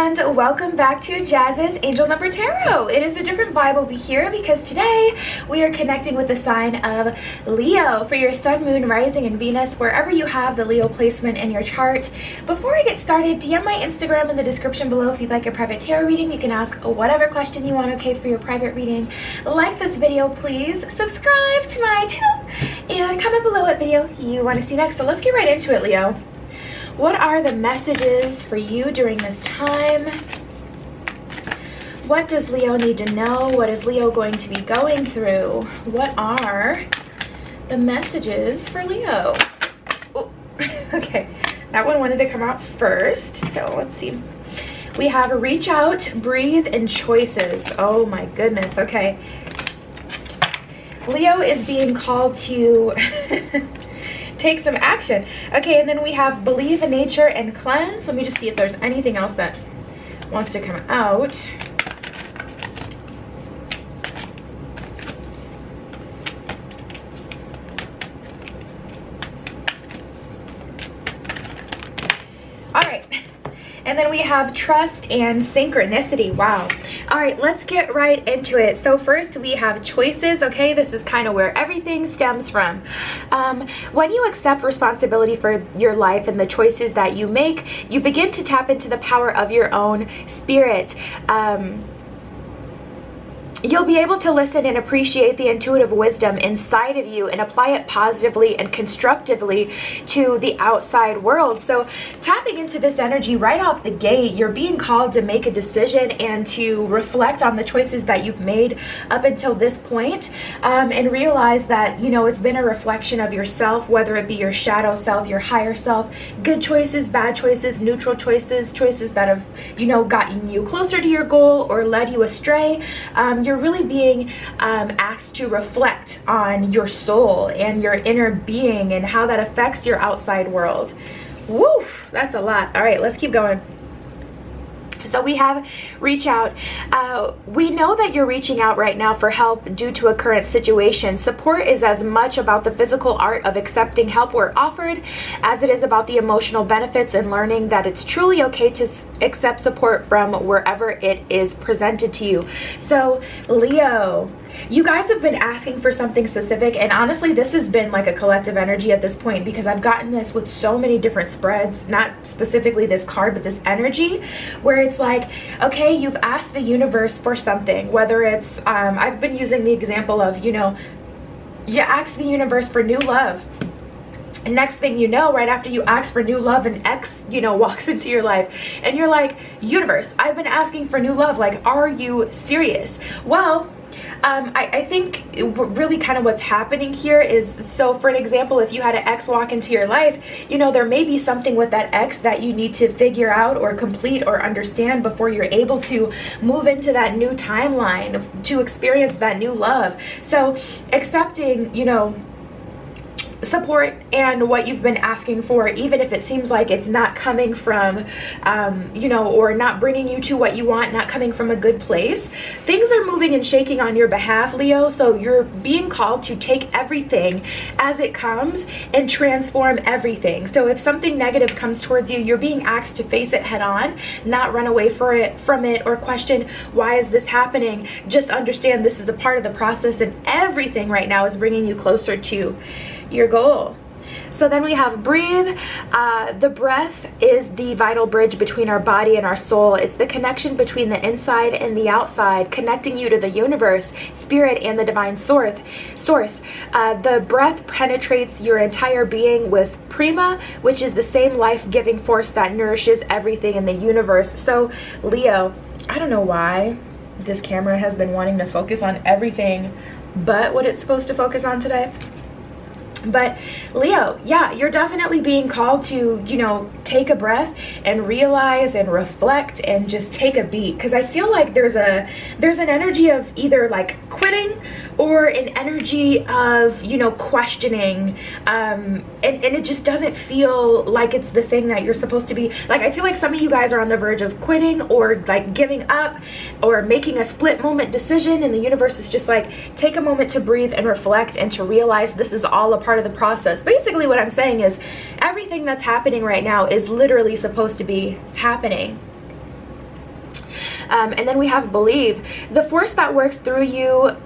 and welcome back to Jazz's Angel Number Tarot. It is a different vibe over here because today we are connecting with the sign of Leo for your sun, moon, rising, and Venus, wherever you have the Leo placement in your chart. Before I get started, DM my Instagram in the description below if you'd like a private tarot reading. You can ask whatever question you want, okay, for your private reading. Like this video, please. Subscribe to my channel and comment below what video you want to see next. So let's get right into it, Leo. What are the messages for you during this time? What does Leo need to know? What is Leo going to be going through? What are the messages for Leo? Ooh. Okay, that one wanted to come out first. So let's see. We have reach out, breathe, and choices. Oh my goodness. Okay. Leo is being called to take some action. Okay, and then we have believe in nature and cleanse. Let me just see if there's anything else that wants to come out. All right. And then we have trust and synchronicity. Wow. All right, let's get right into it. So first we have choices. Okay, this is kind of where everything stems from. When you accept responsibility for your life and the choices that you make, you begin to tap into the power of your own spirit. You'll be able to listen and appreciate the intuitive wisdom inside of you and apply it positively and constructively to the outside world. So tapping into this energy right off the gate, you're being called to make a decision and to reflect on the choices that you've made up until this point, and realize that, you know, it's been a reflection of yourself, whether it be your shadow self, your higher self, good choices, bad choices, neutral choices, choices that have, you know, gotten you closer to your goal or led you astray. You're really being asked to reflect on your soul and your inner being and how that affects your outside world. Woo, that's a lot. All right, let's keep going. So we have reach out. We know that you're reaching out right now for help due to a current situation. Support is as much about the physical art of accepting help where offered as it is about the emotional benefits and learning that it's truly okay to accept support from wherever it is presented to you. So Leo, you guys have been asking for something specific, and honestly this has been like a collective energy at this point because I've gotten this with so many different spreads, not specifically this card but this energy, where it's like, okay, you've asked the universe for something, whether it's I've been using the example of, you know, you ask the universe for new love. And next thing you know, right after you ask for new love, an ex, you know, walks into your life and you're like, universe, I've been asking for new love, like, are you serious? Well, I think really kind of what's happening here is, so for an example, if you had an ex walk into your life, you know, there may be something with that ex that you need to figure out or complete or understand before you're able to move into that new timeline, to experience that new love. So accepting, you know, support and what you've been asking for, even if it seems like it's not coming from you know, or not bringing you to what you want, not coming from a good place. Things are moving and shaking on your behalf, Leo, so you're being called to take everything as it comes and transform everything. So if something negative comes towards you, you're being asked to face it head on, not run away from it or question, why is this happening? Just understand this is a part of the process, and everything right now is bringing you closer to your goal. So then we have breathe. The breath is the vital bridge between our body and our soul. It's the connection between the inside and the outside, connecting you to the universe, spirit, and the divine source. The breath penetrates your entire being with prima, which is the same life-giving force that nourishes everything in the universe. So Leo, I don't know why this camera has been wanting to focus on everything but what it's supposed to focus on today. But Leo, yeah, you're definitely being called to, you know, take a breath and realize and reflect and just take a beat, because I feel like there's an energy of either like quitting or an energy of, you know, questioning, and it just doesn't feel like it's the thing that you're supposed to be. Like, I feel like some of you guys are on the verge of quitting or like giving up or making a split moment decision, and the universe is just like, take a moment to breathe and reflect and to realize this is all a part of the process. Basically what I'm saying is everything that's happening right now is literally supposed to be happening. And then we have believe, the force that works through you,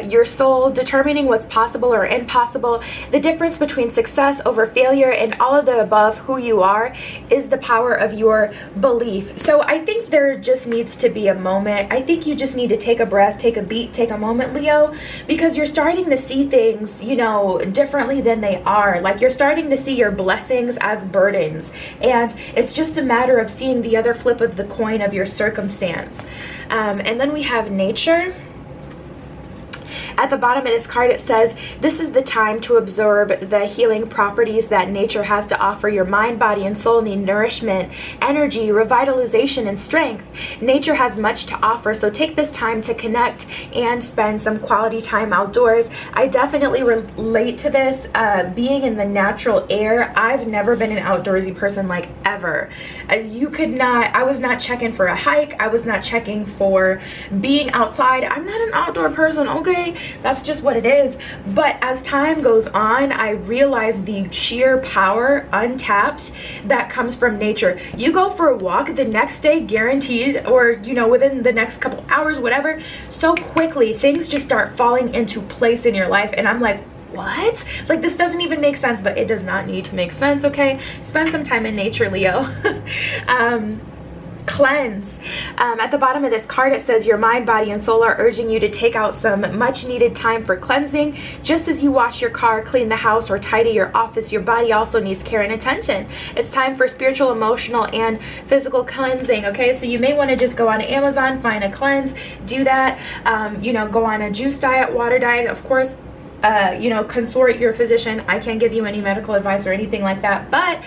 your soul, determining what's possible or impossible, the difference between success over failure, and all of the above, who you are, is the power of your belief. So I think there just needs to be a moment. I think you just need to take a breath, take a beat, take a moment, Leo, because you're starting to see things, you know, differently than they are. Like, you're starting to see your blessings as burdens, and it's just a matter of seeing the other flip of the coin of your circumstance. And then we have nature. At the bottom of this card, it says, this is the time to absorb the healing properties that nature has to offer. Your mind, body, and soul need nourishment, energy, revitalization, and strength. Nature has much to offer, so take this time to connect and spend some quality time outdoors. I definitely relate to this, being in the natural air. I've never been an outdoorsy person, like, ever. You could not, I was not checking for a hike. I was not checking for being outside. I'm not an outdoor person, okay? That's just what it is. But as time goes on, I realize the sheer power, untapped, that comes from nature. You go for a walk the next day, guaranteed, or, you know, within the next couple hours, whatever, so quickly things just start falling into place in your life. And I'm like, what? Like, this doesn't even make sense, but it does not need to make sense, okay? Spend some time in nature, Leo. Cleanse. At the bottom of this card, it says your mind, body, and soul are urging you to take out some much needed time for cleansing. Just as you wash your car, clean the house, or tidy your office, your body also needs care and attention. It's time for spiritual, emotional, and physical cleansing. Okay, so you may want to just go on Amazon, find a cleanse, do that. You know, go on a juice diet, water diet, of course. You know, consult your physician. I can't give you any medical advice or anything like that, but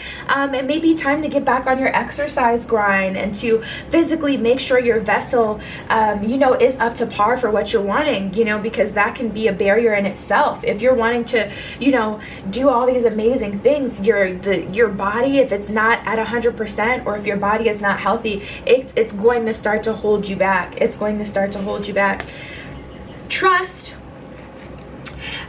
it may be time to get back on your exercise grind and to physically make sure your vessel, you know, is up to par for what you're wanting, you know, because that can be a barrier in itself. If you're wanting to, you know, do all these amazing things, your body, if it's not at 100%, or if your body is not healthy, it's going to start to hold you back. It's going to start to hold you back. Trust.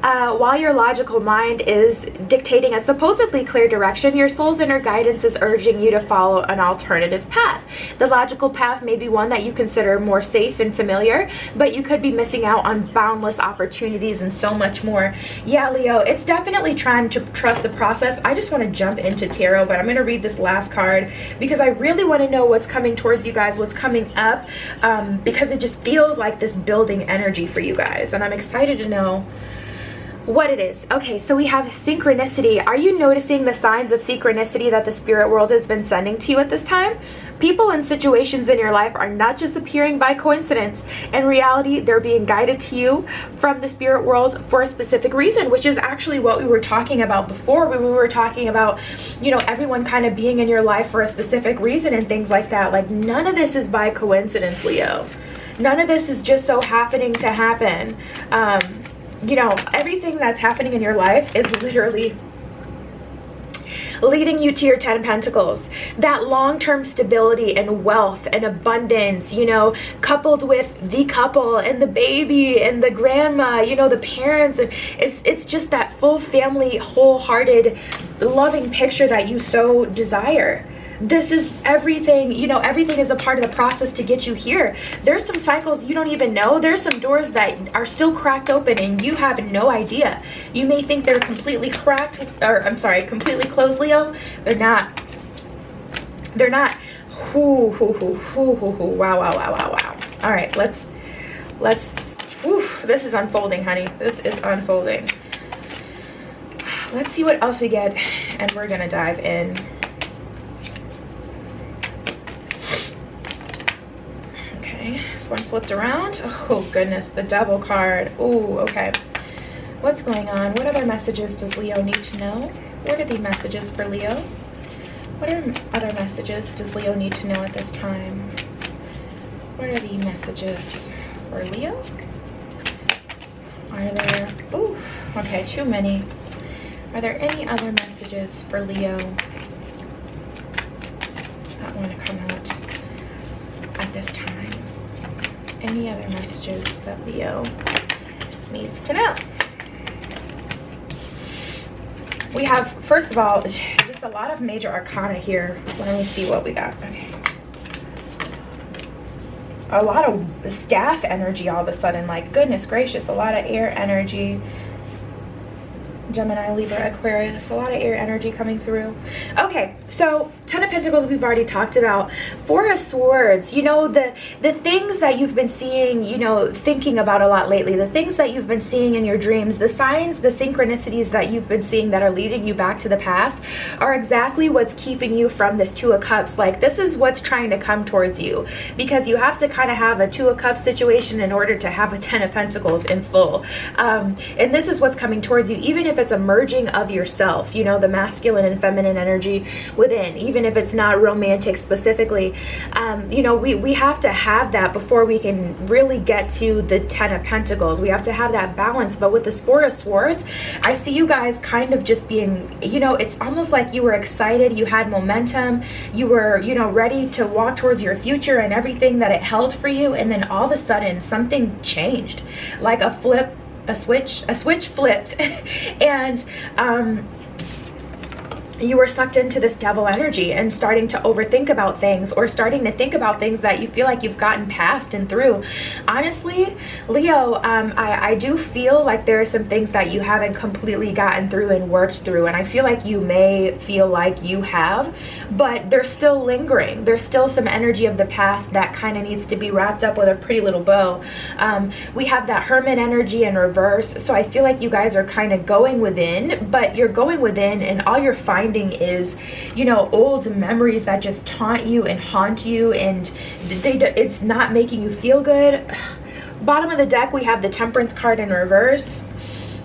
While your logical mind is dictating a supposedly clear direction, your soul's inner guidance is urging you to follow an alternative path. The logical path may be one that you consider more safe and familiar, but you could be missing out on boundless opportunities and so much more. Yeah, Leo, it's definitely trying to trust the process. I just want to jump into tarot, but I'm going to read this last card because I really want to know what's coming towards you guys, what's coming up, because it just feels like this building energy for you guys, and I'm excited to know what it is. Okay, so we have synchronicity. Are you noticing the signs of synchronicity that the spirit world has been sending to you at this time? People and situations in your life are not just appearing by coincidence. In reality, they're being guided to you from the spirit world for a specific reason, which is actually what we were talking about before when we were talking about, you know, everyone kind of being in your life for a specific reason and things like that. Like, none of this is by coincidence, Leo. None of this is just so happening to happen. You know, everything that's happening in your life is literally leading you to your 10 Pentacles. That long-term stability and wealth and abundance, you know, coupled with the couple and the baby and the grandma, you know, the parents. And it's just that full family, wholehearted, loving picture that you so desire. This is everything, you know, everything is a part of the process to get you here. There's some cycles you don't even know. There's some doors that are still cracked open and you have no idea. You may think they're completely cracked, or I'm sorry, completely closed, Leo. They're not. They're not. Wow, wow, wow, wow, wow. All right, let's, this is unfolding, honey. This is unfolding. Let's see what else we get, and we're gonna dive in. This one flipped around. Oh goodness, the Devil card. Oh, okay. What's going on? What other messages does Leo need to know? What are the messages for Leo? What are other messages does Leo need to know at this time? What are the messages for Leo? Are there, ooh, okay, too many. Are there any other messages for Leo that want to come out at this time? Any other messages that Leo needs to know? We have, first of all, just a lot of major arcana here. Let me see what we got. Okay. a lot of staff energy all of a sudden, like goodness gracious, a lot of air energy. Gemini, Libra, Aquarius, a lot of air energy coming through. Okay, so 10 of Pentacles we've already talked about. 4 of Swords, you know, the things that you've been seeing, you know, thinking about a lot lately, the things that you've been seeing in your dreams, the signs, the synchronicities that you've been seeing that are leading you back to the past are exactly what's keeping you from this 2 of Cups. Like, this is what's trying to come towards you, because you have to kind of have a 2 of Cups situation in order to have a 10 of Pentacles in full. And this is what's coming towards you, even if it's a merging of yourself, you know, the masculine and feminine energy within, even if it's not romantic specifically. You know, we have to have that before we can really get to the 10 of Pentacles. We have to have that balance. But with this 4 of Swords, I see you guys kind of just being, you know, it's almost like you were excited, you had momentum, you were, you know, ready to walk towards your future and everything that it held for you, and then all of a sudden something changed, like a flip, a switch flipped and you were sucked into this devil energy and starting to overthink about things, or starting to think about things that you feel like you've gotten past and through. Honestly, Leo, I do feel like there are some things that you haven't completely gotten through and worked through, and I feel like you may feel like you have, but they're still lingering. There's still some energy of the past that kind of needs to be wrapped up with a pretty little bow. We have that Hermit energy in reverse, so I feel like you guys are kind of going within, but you're going within and all you're finding is, you know, old memories that just taunt you and haunt you, and it's not making you feel good. Bottom of the deck, we have the Temperance card in reverse.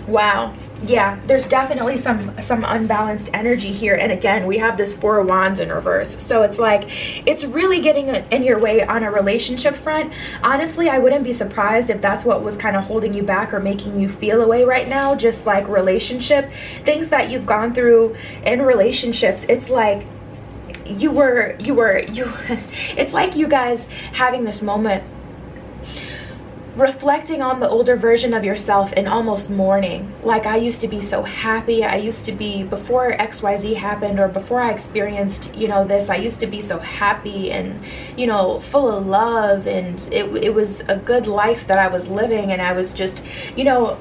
Wow. Yeah, there's definitely some unbalanced energy here. And again, we have this 4 of Wands in reverse. So it's like, it's really getting in your way on a relationship front. Honestly, I wouldn't be surprised if that's what was kind of holding you back or making you feel away right now. Just like relationship, things that you've gone through in relationships. It's like it's like you guys having this moment, reflecting on the older version of yourself and almost mourning. Like, I used to be so happy. I used to be, before XYZ happened, or before I experienced, you know, this, I used to be so happy and, you know, full of love, and it was a good life that I was living, and I was just, you know,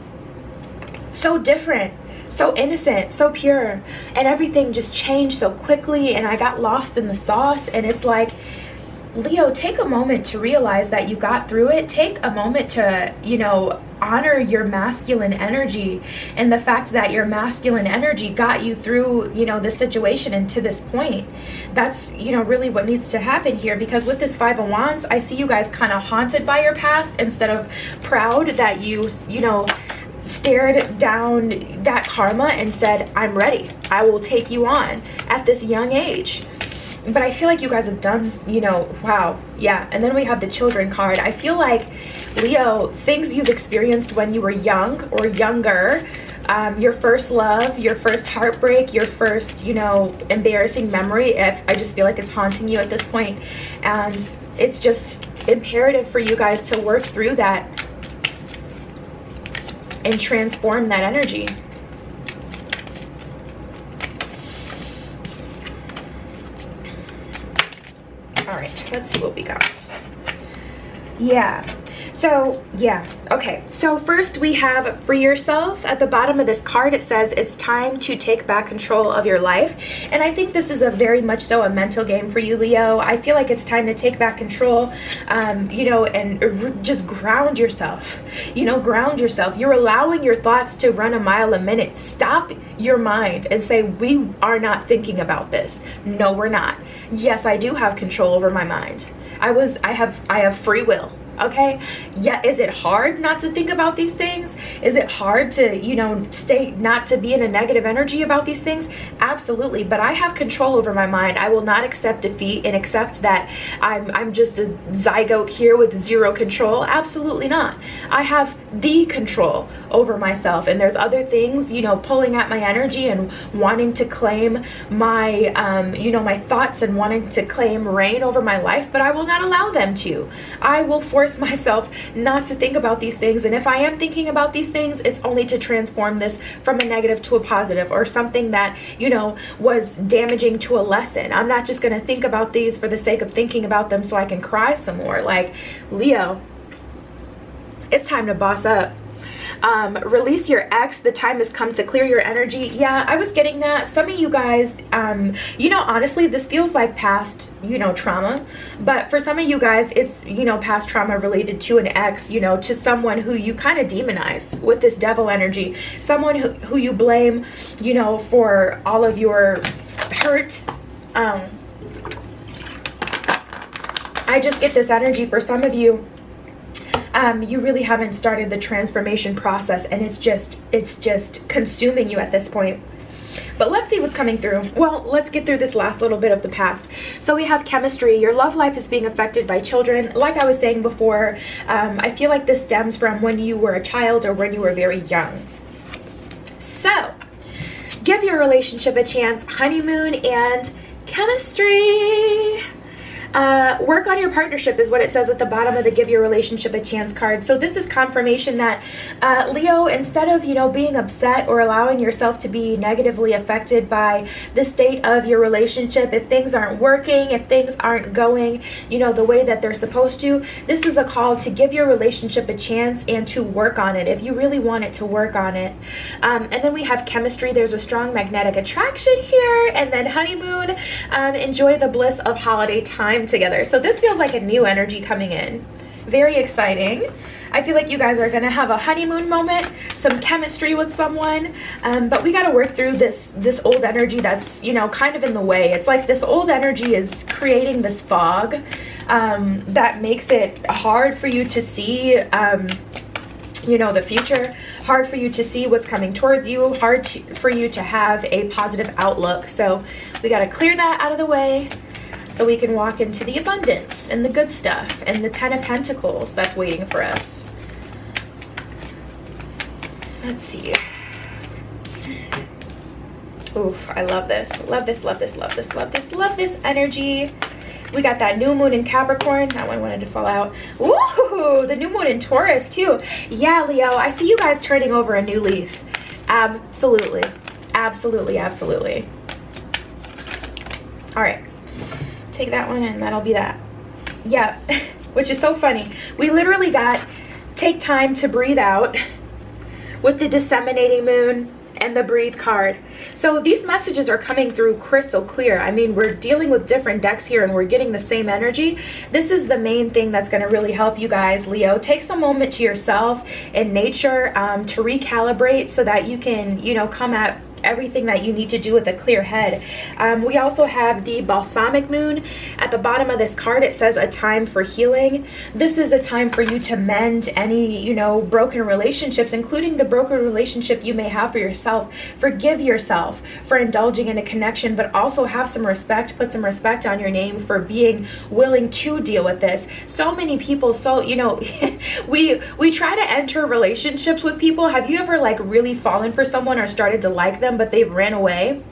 so different, so innocent, so pure, and everything just changed so quickly, and I got lost in the sauce. And it's like, Leo, take a moment to realize that you got through it. Take a moment to, you know, honor your masculine energy and the fact that your masculine energy got you through, you know, this situation and to this point. That's, you know, really what needs to happen here, because with this 5 of Wands, I see you guys kind of haunted by your past instead of proud that you know, stared down that karma and said, I'm ready. I will take you on at this young age. But I feel like you guys have done, you know, wow, yeah. And then we have the Children card. I feel like, Leo, things you've experienced when you were young or younger, your first love, your first heartbreak, your first, you know, embarrassing memory, I just feel like it's haunting you at this point. And it's just imperative for you guys to work through that and transform that energy. All right, let's see what we got. Yeah, so yeah, okay, so first we have free yourself. At the bottom of this card, it says it's time to take back control of your life. And I think this is a very much so a mental game for you, Leo. I feel like it's time to take back control, you know, and just ground yourself, you know, ground yourself. You're allowing your thoughts to run a mile a minute. Stop your mind and say, we are not thinking about this. No, we're not. Yes, I do have control over my mind. I have free will. Okay, yeah. Is it hard not to think about these things? Is it hard to, you know, not to be in a negative energy about these things? Absolutely. But I have control over my mind. I will not accept defeat and accept that I'm just a zygote here with zero control. Absolutely not. I have the control over myself, and there's other things, you know, pulling at my energy and wanting to claim my you know, my thoughts and wanting to claim reign over my life, but I will not allow them to. I will force force myself not to think about these things. And if I am thinking about these things, it's only to transform this from a negative to a positive, or something that, you know, was damaging to a lesson. I'm not just going to think about these for the sake of thinking about them so I can cry some more. Like, Leo, it's time to boss up. Release your ex. The time has come to clear your energy. Yeah, I was getting that. Some of you guys, you know, honestly, this feels like past, you know, trauma. But for some of you guys, it's, you know, past trauma related to an ex, you know, to someone who you kind of demonize with this devil energy. Someone who you blame, you know, for all of your hurt. I just get this energy for some of you. You really haven't started the transformation process, and it's just consuming you at this point. But let's see what's coming through. Well, let's get through this last little bit of the past. So we have chemistry. Your love life is being affected by children. Like I was saying before, I feel like this stems from when you were a child or when you were very young. So give your relationship a chance. Honeymoon and chemistry. Work on your partnership is what it says at the bottom of the give your relationship a chance card. So this is confirmation that Leo, instead of, you know, being upset or allowing yourself to be negatively affected by the state of your relationship, if things aren't working, if things aren't going, you know, the way that they're supposed to, this is a call to give your relationship a chance and to work on it if you really want it to work on it. And then we have chemistry. There's a strong magnetic attraction here. And then honeymoon. Enjoy the bliss of holiday time together. So this feels like a new energy coming in. Very exciting. I feel like you guys are gonna have a honeymoon moment, some chemistry with someone, but we got to work through this old energy that's, you know, kind of in the way. It's like this old energy is creating this fog that makes it hard for you to see you know, the future, hard for you to see what's coming towards you, hard for you to have a positive outlook. So we got to clear that out of the way, so we can walk into the abundance and the good stuff and the 10 of Pentacles that's waiting for us. Let's see. Oof, I love this. Love this, love this, love this, love this, love this energy. We got that new moon in Capricorn. That one wanted to fall out. Ooh, the new moon in Taurus too. Yeah, Leo, I see you guys turning over a new leaf. Absolutely. Absolutely, absolutely. All right. Take that one and that'll be that. Yeah, which is so funny. We literally got take time to breathe out with the disseminating moon and the breathe card. So these messages are coming through crystal clear. I mean, we're dealing with different decks here and we're getting the same energy. This is the main thing that's going to really help you guys, Leo. Take some moment to yourself in nature to recalibrate so that you can, you know, come at everything that you need to do with a clear head. We also have the balsamic moon at the bottom of this card. It says a time for healing. This is a time for you to mend any, you know, broken relationships, including the broken relationship you may have for yourself. Forgive yourself for indulging in a connection, but also have some respect, put some respect on your name for being willing to deal with this. So many people, so, you know, we try to enter relationships with people. Have you ever like really fallen for someone or started to like them but they've ran away?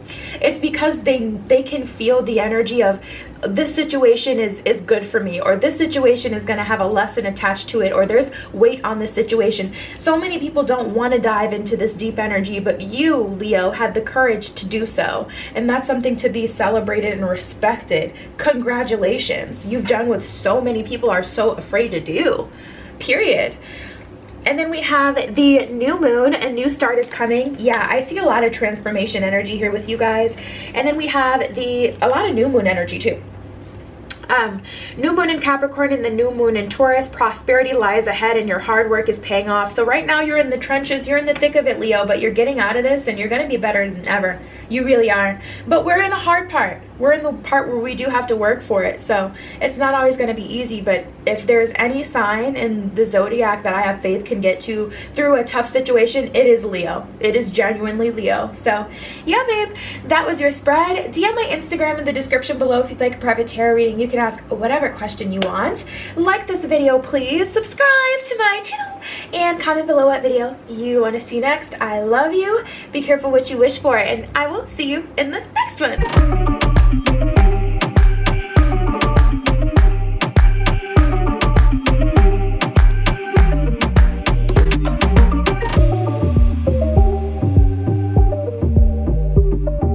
It's because they can feel the energy of this situation is good for me, or this situation is going to have a lesson attached to it, or there's weight on this situation. So many people don't want to dive into this deep energy, but you, Leo, had the courage to do so, and that's something to be celebrated and respected. Congratulations. You've done what so many people are so afraid to do, period. And then we have the new moon. A new start is coming. Yeah, I see a lot of transformation energy here with you guys. And then we have a lot of new moon energy too. New moon in Capricorn and the new moon in Taurus. Prosperity lies ahead and your hard work is paying off. So right now you're in the trenches, you're in the thick of it, Leo, but you're getting out of this and you're going to be better than ever. You really are. But we're in a hard part. We're in the part where we do have to work for it. So it's not always going to be easy, but if there's any sign in the zodiac that I have faith can get to through a tough situation, it is Leo. It is genuinely Leo. So yeah, babe, that was your spread. DM my Instagram in the description below if you'd like a private tarot reading. You can ask whatever question you want. Like this video, please. Subscribe to my channel and comment below what video you want to see next. I love you. Be careful what you wish for, and I will see you in the next one.